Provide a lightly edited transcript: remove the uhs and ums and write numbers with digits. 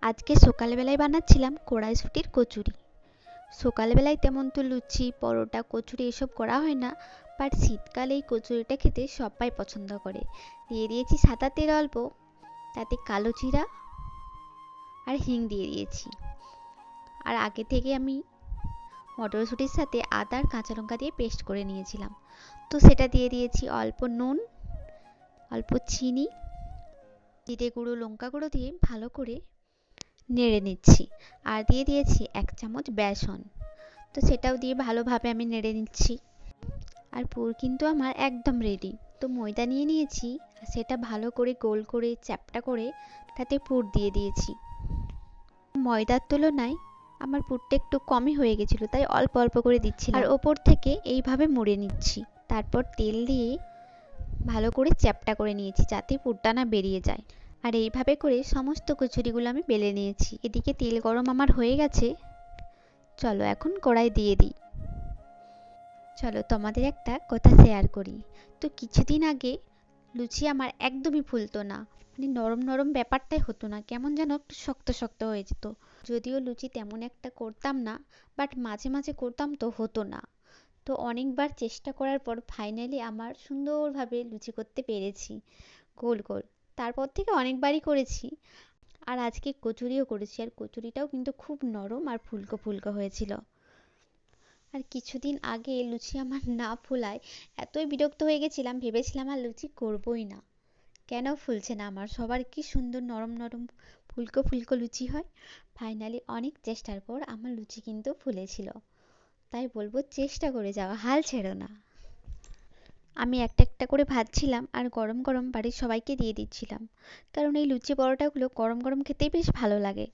আজকে সকালবেলায় বানাচ্ছিলাম কড়াইশুঁটির কচুরি। সকালবেলায় তেমন তো লুচি পরোটা কচুরি এসব করা হয় না, বাট শীতকালে এই কচুরিটা খেতে সবাই পছন্দ করে। দিয়ে দিয়েছি সাদা তেল অল্প, তাতে কালো জিরা আর হিং দিয়ে দিয়েছি। আর আগে থেকে আমি মটরশুঁটির সাথে আদা আর কাঁচা লঙ্কা দিয়ে পেস্ট করে নিয়েছিলাম, তো সেটা দিয়ে দিয়েছি। অল্প নুন, অল্প চিনি, জিরে গুঁড়ো লঙ্কা গুঁড়ো দিয়ে ভালো করে নেড়ে নিচ্ছি। আর দিয়ে দিয়েছি 1 চামচ বেসন, তো সেটাও দিয়ে ভালোভাবে আমি নেড়ে নিচ্ছি। আর পুর কিন্তু আমার একদম রেডি। তো ময়দা নিয়ে নিয়েছি, সেটা ভালো করে গোল করে চ্যাপ্টা করে তাতে পুর দিয়ে দিয়েছি। ময়দার তুলনায় আমার পুরটা একটু কমই হয়ে গেছিলো, তাই অল্প অল্প করে দিচ্ছিলাম। আর ওপর থেকে এইভাবে মুড়ে নিচ্ছি। তারপর তেল দিয়ে ভালো করে চ্যাপ্টা করে নিয়েছি, যাতে পুরটা না বেরিয়ে যায়। আর এইভাবে করে সমস্ত কচুরিগুলো আমি বেলে নিয়েছি। এদিকে তেল গরম আমার হয়ে গেছে, চলো এখন কড়াই দিয়ে দিই। চলো তোমাদের একটা কথা শেয়ার করি। তো কিছুদিন আগে লুচি আমার একদমই ফুলতো না, মানে নরম নরম ব্যাপারটাই হতো না, কেমন যেন একটু শক্ত শক্ত হয়ে যেত। যদিও লুচি তেমন একটা করতাম না, বাট মাঝে মাঝে করতাম তো হতো না। তো অনেকবার চেষ্টা করার পর ফাইনালি আমার সুন্দরভাবে লুচি করতে পেরেছি, গোল গোল। তারপর থেকে অনেকবারই করেছি। আর আজকে কচুরিও করেছি, আর কচুরিটাও কিন্তু খুব নরম আর ফুলকো ফুলকো হয়েছিল। আর কিছুদিন আগে লুচি আমার না ফোলায় এতই বিরক্ত হয়ে গেছিলাম, ভেবেছিলাম আর লুচি করবই না। কেন ফুলছে না আমার, সবার কি সুন্দর নরম নরম ফুলকো ফুলকো লুচি হয়। ফাইনালি অনেক চেষ্টার পর আমার লুচি কিন্তু ফুলেছিল। তাই বলবো চেষ্টা করে যাও, হাল ছেড়ো না। আমি একটা একটা করে ভাজছিলাম আর গরম গরম বাড়ির সবাইকে দিয়ে দিচ্ছিলাম, কারণ এই লুচি পরোটাগুলো গরম গরম খেতেই বেশ ভালো লাগে।